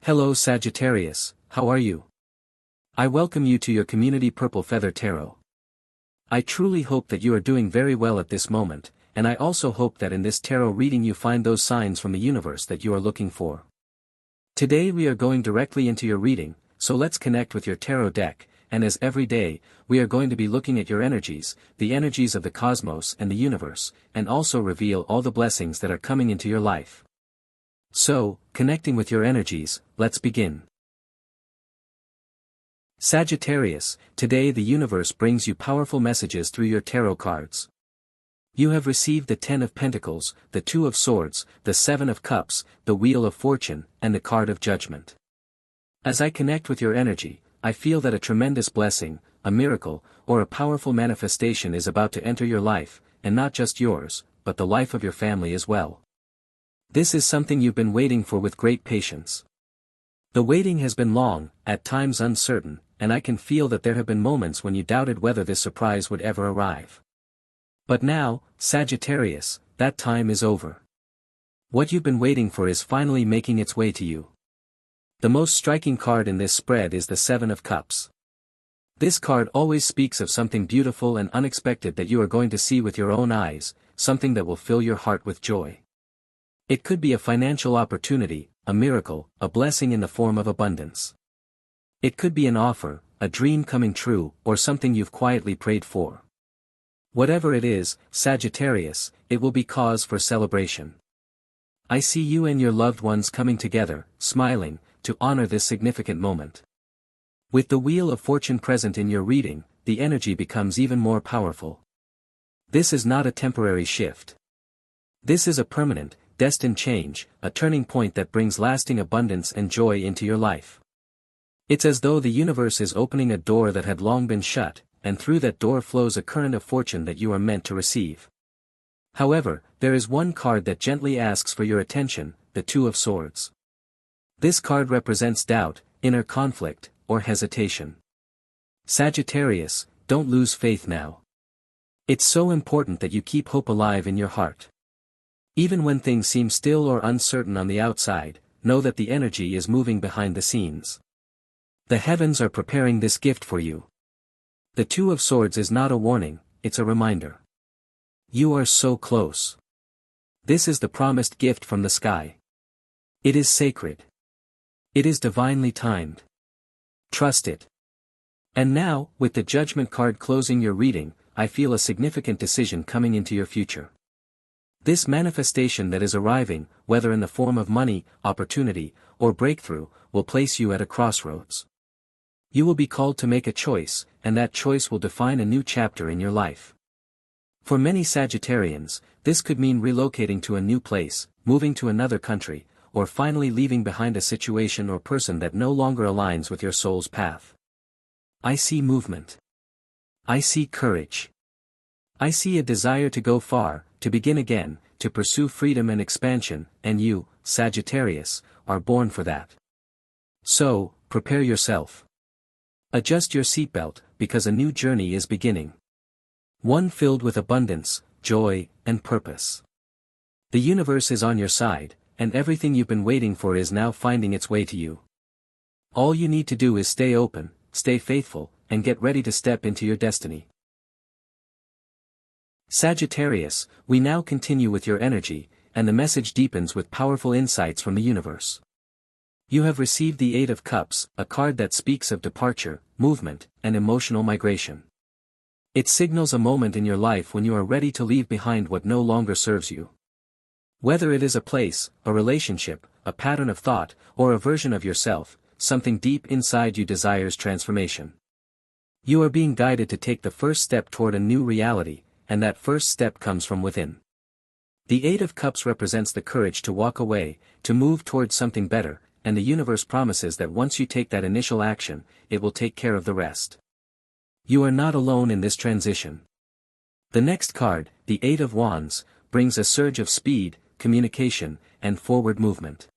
Hello Sagittarius, how are you? I welcome you to your community Purple Feather Tarot. I truly hope that you are doing very well at this moment, and I also hope that in this tarot reading you find those signs from the universe that you are looking for. Today we are going directly into your reading, so let's connect with your tarot deck, and as every day, we are going to be looking at your energies, the energies of the cosmos and the universe, and also reveal all the blessings that are coming into your life. So, connecting with your energies, let's begin. Sagittarius, today the universe brings you powerful messages through your tarot cards. You have received the 10 of Pentacles, the 2 of Swords, the 7 of Cups, the Wheel of Fortune, and the card of Judgment. As I connect with your energy, I feel that a tremendous blessing, a miracle, or a powerful manifestation is about to enter your life, and not just yours, but the life of your family as well. This is something you've been waiting for with great patience. The waiting has been long, at times uncertain, and I can feel that there have been moments when you doubted whether this surprise would ever arrive. But now, Sagittarius, that time is over. What you've been waiting for is finally making its way to you. The most striking card in this spread is the 7 of Cups. This card always speaks of something beautiful and unexpected that you are going to see with your own eyes, something that will fill your heart with joy. It could be a financial opportunity, a miracle, a blessing in the form of abundance. It could be an offer, a dream coming true, or something you've quietly prayed for. Whatever it is, Sagittarius, it will be cause for celebration. I see you and your loved ones coming together, smiling, to honor this significant moment. With the Wheel of Fortune present in your reading, the energy becomes even more powerful. This is not a temporary shift. This is a permanent, destined change, a turning point that brings lasting abundance and joy into your life. It's as though the universe is opening a door that had long been shut, and through that door flows a current of fortune that you are meant to receive. However, there is one card that gently asks for your attention, the 2 of Swords. This card represents doubt, inner conflict, or hesitation. Sagittarius, don't lose faith now. It's so important that you keep hope alive in your heart. Even when things seem still or uncertain on the outside, know that the energy is moving behind the scenes. The heavens are preparing this gift for you. The 2 of Swords is not a warning, it's a reminder. You are so close. This is the promised gift from the sky. It is sacred. It is divinely timed. Trust it. And now, with the Judgment card closing your reading, I feel a significant decision coming into your future. This manifestation that is arriving, whether in the form of money, opportunity, or breakthrough, will place you at a crossroads. You will be called to make a choice, and that choice will define a new chapter in your life. For many Sagittarians, this could mean relocating to a new place, moving to another country, or finally leaving behind a situation or person that no longer aligns with your soul's path. I see movement. I see courage. I see a desire to go far, to begin again, to pursue freedom and expansion, and you, Sagittarius, are born for that. So, prepare yourself. Adjust your seatbelt, because a new journey is beginning. One filled with abundance, joy, and purpose. The universe is on your side, and everything you've been waiting for is now finding its way to you. All you need to do is stay open, stay faithful, and get ready to step into your destiny. Sagittarius, we now continue with your energy, and the message deepens with powerful insights from the universe. You have received the 8 of Cups, a card that speaks of departure, movement, and emotional migration. It signals a moment in your life when you are ready to leave behind what no longer serves you. Whether it is a place, a relationship, a pattern of thought, or a version of yourself, something deep inside you desires transformation. You are being guided to take the first step toward a new reality, and that first step comes from within. The 8 of Cups represents the courage to walk away, to move towards something better, and the universe promises that once you take that initial action, it will take care of the rest. You are not alone in this transition. The next card, the 8 of Wands, brings a surge of speed, communication, and forward movement.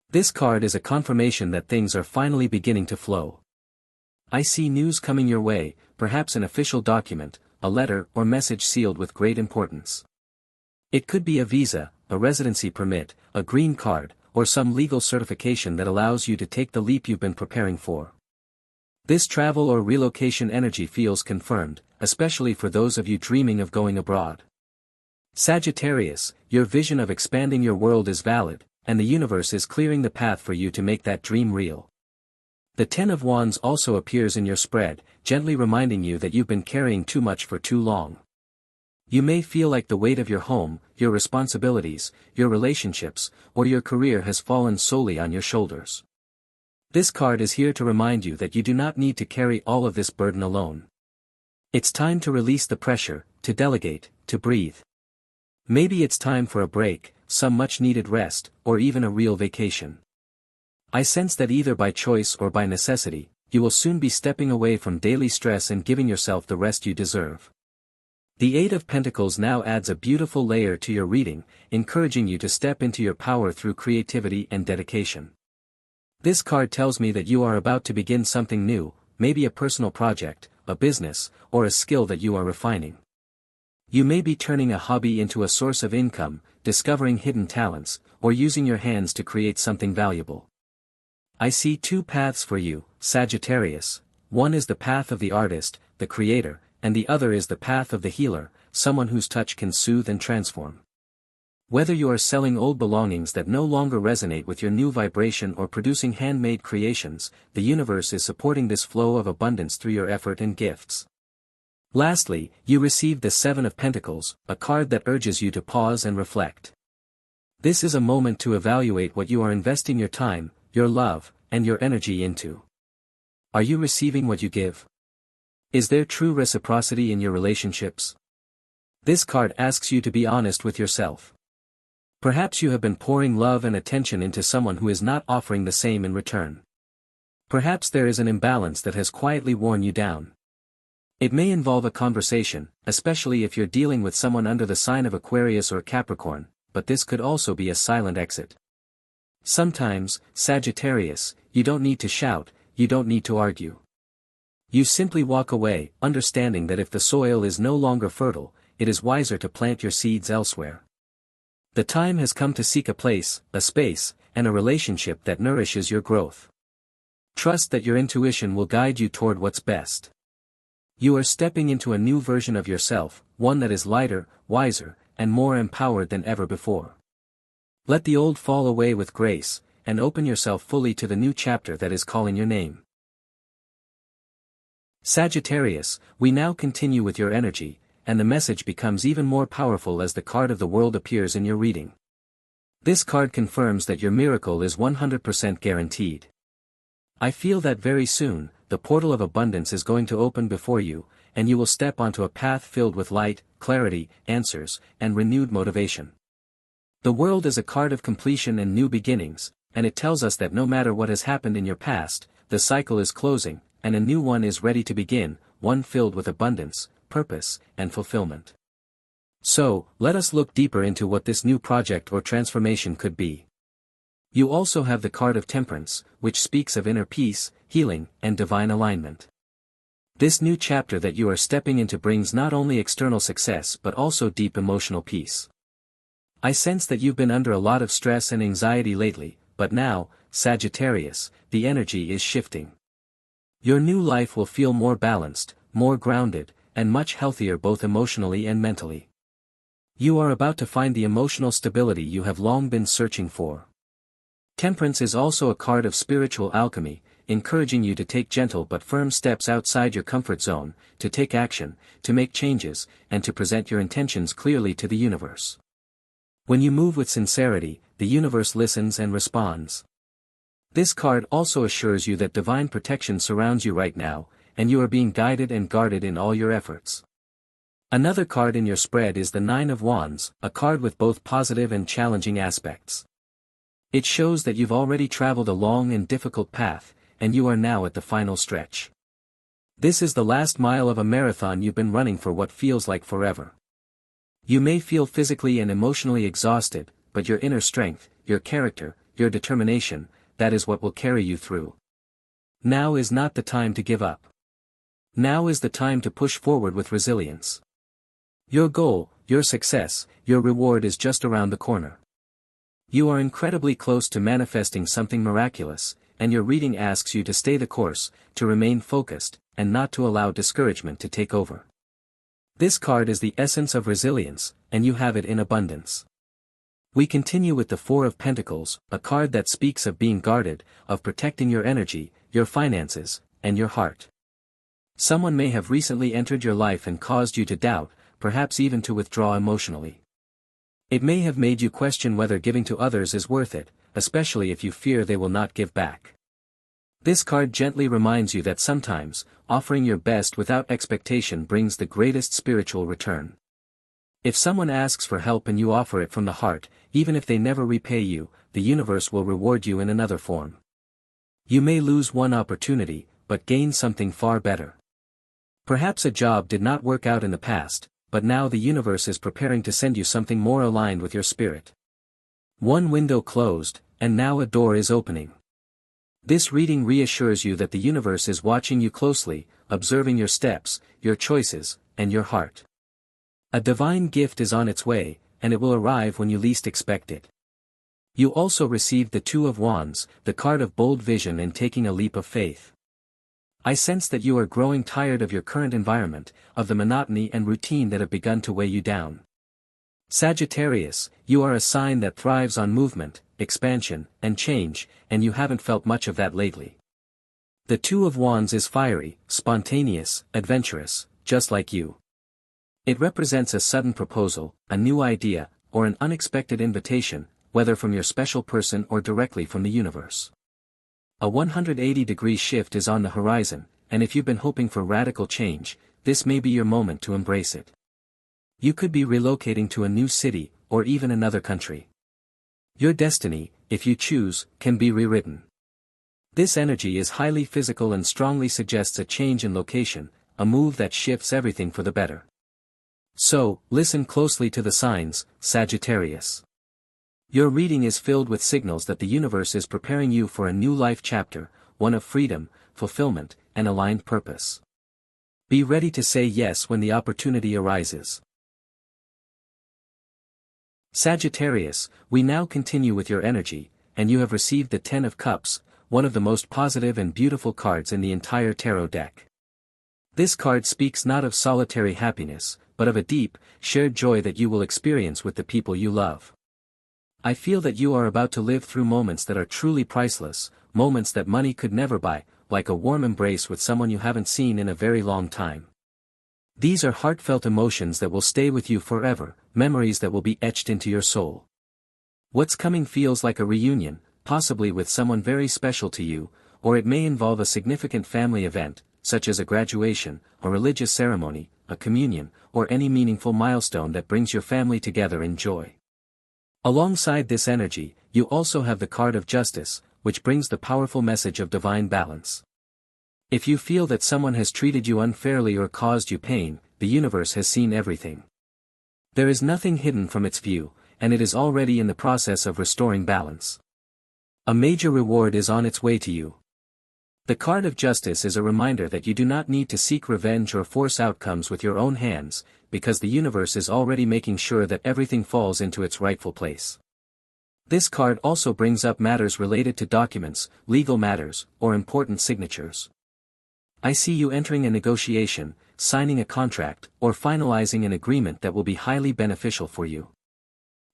This card is a confirmation that things are finally beginning to flow. I see news coming your way, perhaps an official document, a letter or message sealed with great importance. It could be a visa, a residency permit, a green card, or some legal certification that allows you to take the leap you've been preparing for. This travel or relocation energy feels confirmed, especially for those of you dreaming of going abroad. Sagittarius, your vision of expanding your world is valid, and the universe is clearing the path for you to make that dream real. The Ten of Wands also appears in your spread, gently reminding you that you've been carrying too much for too long. You may feel like the weight of your home, your responsibilities, your relationships, or your career has fallen solely on your shoulders. This card is here to remind you that you do not need to carry all of this burden alone. It's time to release the pressure, to delegate, to breathe. Maybe it's time for a break, some much-needed rest, or even a real vacation. I sense that either by choice or by necessity, you will soon be stepping away from daily stress and giving yourself the rest you deserve. The Eight of Pentacles now adds a beautiful layer to your reading, encouraging you to step into your power through creativity and dedication. This card tells me that you are about to begin something new, maybe a personal project, a business, or a skill that you are refining. You may be turning a hobby into a source of income, discovering hidden talents, or using your hands to create something valuable. I see two paths for you, Sagittarius. One is the path of the artist, the creator, and the other is the path of the healer, someone whose touch can soothe and transform. Whether you are selling old belongings that no longer resonate with your new vibration or producing handmade creations, the universe is supporting this flow of abundance through your effort and gifts. Lastly, you receive the Seven of Pentacles, a card that urges you to pause and reflect. This is a moment to evaluate what you are investing your time, your love, and your energy into. Are you receiving what you give? Is there true reciprocity in your relationships? This card asks you to be honest with yourself. Perhaps you have been pouring love and attention into someone who is not offering the same in return. Perhaps there is an imbalance that has quietly worn you down. It may involve a conversation, especially if you're dealing with someone under the sign of Aquarius or Capricorn, but this could also be a silent exit. Sometimes, Sagittarius, you don't need to shout, you don't need to argue. You simply walk away, understanding that if the soil is no longer fertile, it is wiser to plant your seeds elsewhere. The time has come to seek a place, a space, and a relationship that nourishes your growth. Trust that your intuition will guide you toward what's best. You are stepping into a new version of yourself, one that is lighter, wiser, and more empowered than ever before. Let the old fall away with grace, and open yourself fully to the new chapter that is calling your name. Sagittarius, we now continue with your energy, and the message becomes even more powerful as the card of the world appears in your reading. This card confirms that your miracle is 100% guaranteed. I feel that very soon, the portal of abundance is going to open before you, and you will step onto a path filled with light, clarity, answers, and renewed motivation. The world is a card of completion and new beginnings, and it tells us that no matter what has happened in your past, the cycle is closing, and a new one is ready to begin, one filled with abundance, purpose, and fulfillment. So, let us look deeper into what this new project or transformation could be. You also have the card of Temperance, which speaks of inner peace, healing, and divine alignment. This new chapter that you are stepping into brings not only external success but also deep emotional peace. I sense that you've been under a lot of stress and anxiety lately, but now, Sagittarius, the energy is shifting. Your new life will feel more balanced, more grounded, and much healthier both emotionally and mentally. You are about to find the emotional stability you have long been searching for. Temperance is also a card of spiritual alchemy, encouraging you to take gentle but firm steps outside your comfort zone, to take action, to make changes, and to present your intentions clearly to the universe. When you move with sincerity, the universe listens and responds. This card also assures you that divine protection surrounds you right now, and you are being guided and guarded in all your efforts. Another card in your spread is the Nine of Wands, a card with both positive and challenging aspects. It shows that you've already traveled a long and difficult path, and you are now at the final stretch. This is the last mile of a marathon you've been running for what feels like forever. You may feel physically and emotionally exhausted, but your inner strength, your character, your determination, that is what will carry you through. Now is not the time to give up. Now is the time to push forward with resilience. Your goal, your success, your reward is just around the corner. You are incredibly close to manifesting something miraculous, and your reading asks you to stay the course, to remain focused, and not to allow discouragement to take over. This card is the essence of resilience, and you have it in abundance. We continue with the Four of Pentacles, a card that speaks of being guarded, of protecting your energy, your finances, and your heart. Someone may have recently entered your life and caused you to doubt, perhaps even to withdraw emotionally. It may have made you question whether giving to others is worth it, especially if you fear they will not give back. This card gently reminds you that sometimes, offering your best without expectation brings the greatest spiritual return. If someone asks for help and you offer it from the heart, even if they never repay you, the universe will reward you in another form. You may lose one opportunity, but gain something far better. Perhaps a job did not work out in the past, but now the universe is preparing to send you something more aligned with your spirit. One window closed, and now a door is opening. This reading reassures you that the universe is watching you closely, observing your steps, your choices, and your heart. A divine gift is on its way, and it will arrive when you least expect it. You also received the Two of Wands, the card of bold vision and taking a leap of faith. I sense that you are growing tired of your current environment, of the monotony and routine that have begun to weigh you down. Sagittarius, you are a sign that thrives on movement, expansion, and change, and you haven't felt much of that lately. The Two of Wands is fiery, spontaneous, adventurous, just like you. It represents a sudden proposal, a new idea, or an unexpected invitation, whether from your special person or directly from the universe. A 180-degree shift is on the horizon, and if you've been hoping for radical change, this may be your moment to embrace it. You could be relocating to a new city, or even another country. Your destiny, if you choose, can be rewritten. This energy is highly physical and strongly suggests a change in location, a move that shifts everything for the better. So, listen closely to the signs, Sagittarius. Your reading is filled with signals that the universe is preparing you for a new life chapter, one of freedom, fulfillment, and aligned purpose. Be ready to say yes when the opportunity arises. Sagittarius, we now continue with your energy, and you have received the Ten of Cups, one of the most positive and beautiful cards in the entire tarot deck. This card speaks not of solitary happiness, but of a deep, shared joy that you will experience with the people you love. I feel that you are about to live through moments that are truly priceless, moments that money could never buy, like a warm embrace with someone you haven't seen in a very long time. These are heartfelt emotions that will stay with you forever, memories that will be etched into your soul. What's coming feels like a reunion, possibly with someone very special to you, or it may involve a significant family event, such as a graduation, a religious ceremony, a communion, or any meaningful milestone that brings your family together in joy. Alongside this energy, you also have the card of Justice, which brings the powerful message of divine balance. If you feel that someone has treated you unfairly or caused you pain, the universe has seen everything. There is nothing hidden from its view, and it is already in the process of restoring balance. A major reward is on its way to you. The card of Justice is a reminder that you do not need to seek revenge or force outcomes with your own hands, because the universe is already making sure that everything falls into its rightful place. This card also brings up matters related to documents, legal matters, or important signatures. I see you entering a negotiation, signing a contract, or finalizing an agreement that will be highly beneficial for you.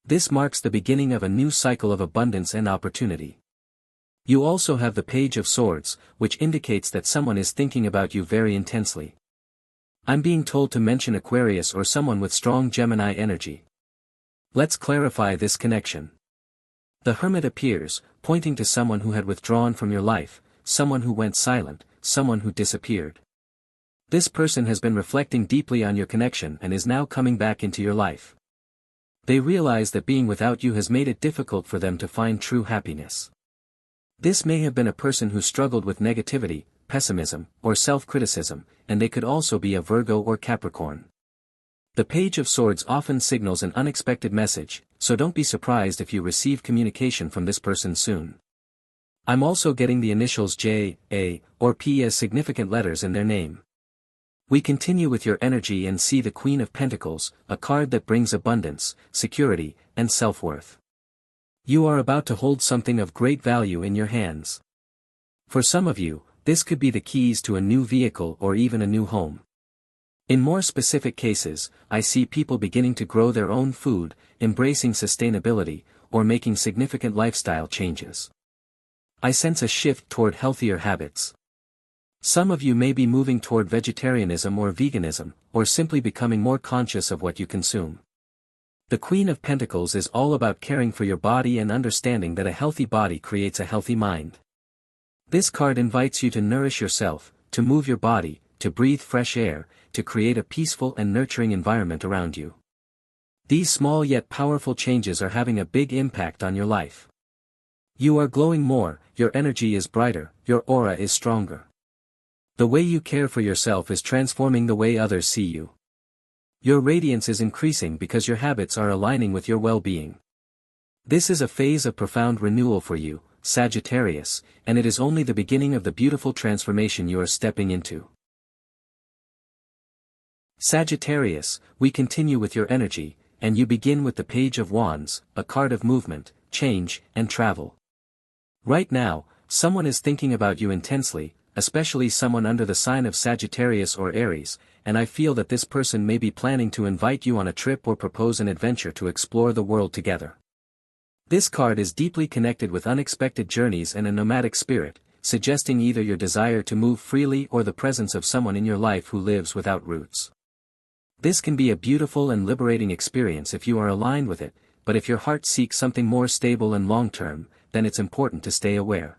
This marks the beginning of a new cycle of abundance and opportunity. You also have the Page of Swords, which indicates that someone is thinking about you very intensely. I'm being told to mention Aquarius or someone with strong Gemini energy. Let's clarify this connection. The Hermit appears, pointing to someone who had withdrawn from your life, someone who went silent, someone who disappeared. This person has been reflecting deeply on your connection and is now coming back into your life. They realize that being without you has made it difficult for them to find true happiness. This may have been a person who struggled with negativity, pessimism, or self-criticism, and they could also be a Virgo or Capricorn. The Page of Swords often signals an unexpected message, so don't be surprised if you receive communication from this person soon. I'm also getting the initials J, A, or P as significant letters in their name. We continue with your energy and see the Queen of Pentacles, a card that brings abundance, security, and self-worth. You are about to hold something of great value in your hands. For some of you, this could be the keys to a new vehicle or even a new home. In more specific cases, I see people beginning to grow their own food, embracing sustainability, or making significant lifestyle changes. I sense a shift toward healthier habits. Some of you may be moving toward vegetarianism or veganism, or simply becoming more conscious of what you consume. The Queen of Pentacles is all about caring for your body and understanding that a healthy body creates a healthy mind. This card invites you to nourish yourself, to move your body, to breathe fresh air, to create a peaceful and nurturing environment around you. These small yet powerful changes are having a big impact on your life. You are glowing more, your energy is brighter, your aura is stronger. The way you care for yourself is transforming the way others see you. Your radiance is increasing because your habits are aligning with your well-being. This is a phase of profound renewal for you, Sagittarius, and it is only the beginning of the beautiful transformation you are stepping into. Sagittarius, we continue with your energy, and you begin with the Page of Wands, a card of movement, change, and travel. Right now, someone is thinking about you intensely, especially someone under the sign of Sagittarius or Aries, and I feel that this person may be planning to invite you on a trip or propose an adventure to explore the world together. This card is deeply connected with unexpected journeys and a nomadic spirit, suggesting either your desire to move freely or the presence of someone in your life who lives without roots. This can be a beautiful and liberating experience if you are aligned with it, but if your heart seeks something more stable and long-term, then it's important to stay aware.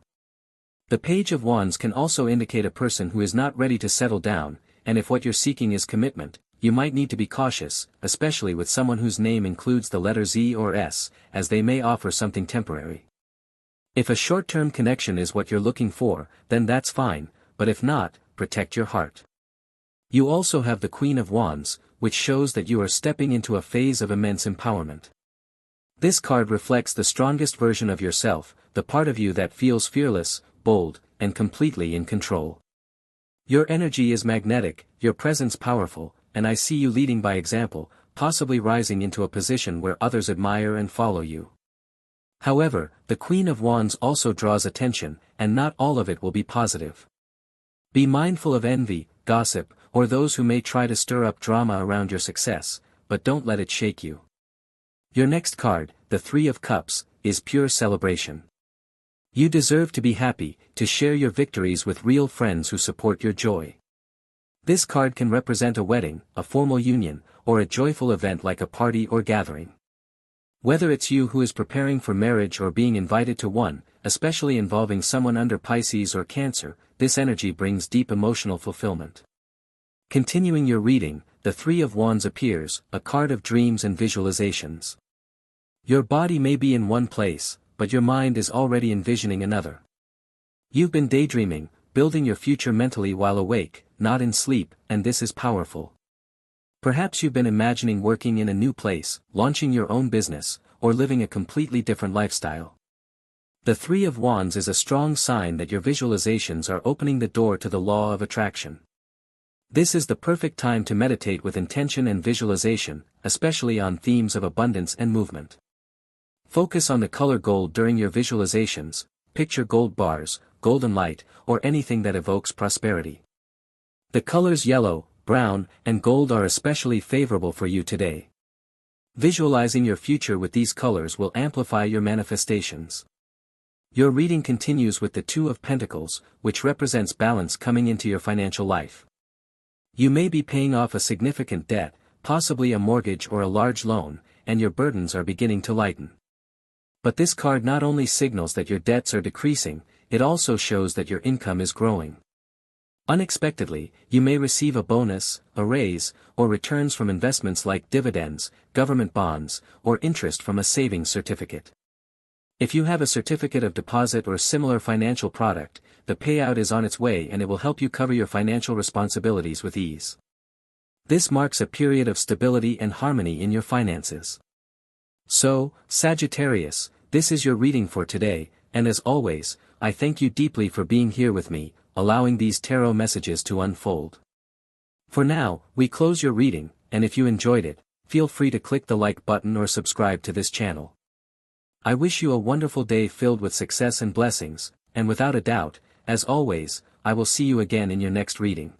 The Page of Wands can also indicate a person who is not ready to settle down, and if what you're seeking is commitment, you might need to be cautious, especially with someone whose name includes the letter Z or S, as they may offer something temporary. If a short-term connection is what you're looking for, then that's fine, but if not, protect your heart. You also have the Queen of Wands, which shows that you are stepping into a phase of immense empowerment. This card reflects the strongest version of yourself, the part of you that feels fearless, bold, and completely in control. Your energy is magnetic, your presence powerful, and I see you leading by example, possibly rising into a position where others admire and follow you. However, the Queen of Wands also draws attention, and not all of it will be positive. Be mindful of envy, gossip, or those who may try to stir up drama around your success, but don't let it shake you. Your next card, the Three of Cups, is pure celebration. You deserve to be happy, to share your victories with real friends who support your joy. This card can represent a wedding, a formal union, or a joyful event like a party or gathering. Whether it's you who is preparing for marriage or being invited to one, especially involving someone under Pisces or Cancer, this energy brings deep emotional fulfillment. Continuing your reading, the Three of Wands appears, a card of dreams and visualizations. Your body may be in one place, but your mind is already envisioning another. You've been daydreaming, building your future mentally while awake, not in sleep, and this is powerful. Perhaps you've been imagining working in a new place, launching your own business, or living a completely different lifestyle. The Three of Wands is a strong sign that your visualizations are opening the door to the law of attraction. This is the perfect time to meditate with intention and visualization, especially on themes of abundance and movement. Focus on the color gold during your visualizations, picture gold bars, golden light, or anything that evokes prosperity. The colors yellow, brown, and gold are especially favorable for you today. Visualizing your future with these colors will amplify your manifestations. Your reading continues with the Two of Pentacles, which represents balance coming into your financial life. You may be paying off a significant debt, possibly a mortgage or a large loan, and your burdens are beginning to lighten. But this card not only signals that your debts are decreasing, it also shows that your income is growing. Unexpectedly, you may receive a bonus, a raise, or returns from investments like dividends, government bonds, or interest from a savings certificate. If you have a certificate of deposit or similar financial product, the payout is on its way and it will help you cover your financial responsibilities with ease. This marks a period of stability and harmony in your finances. So, Sagittarius, this is your reading for today, and as always, I thank you deeply for being here with me, allowing these tarot messages to unfold. For now, we close your reading, and if you enjoyed it, feel free to click the like button or subscribe to this channel. I wish you a wonderful day filled with success and blessings, and without a doubt, as always, I will see you again in your next reading.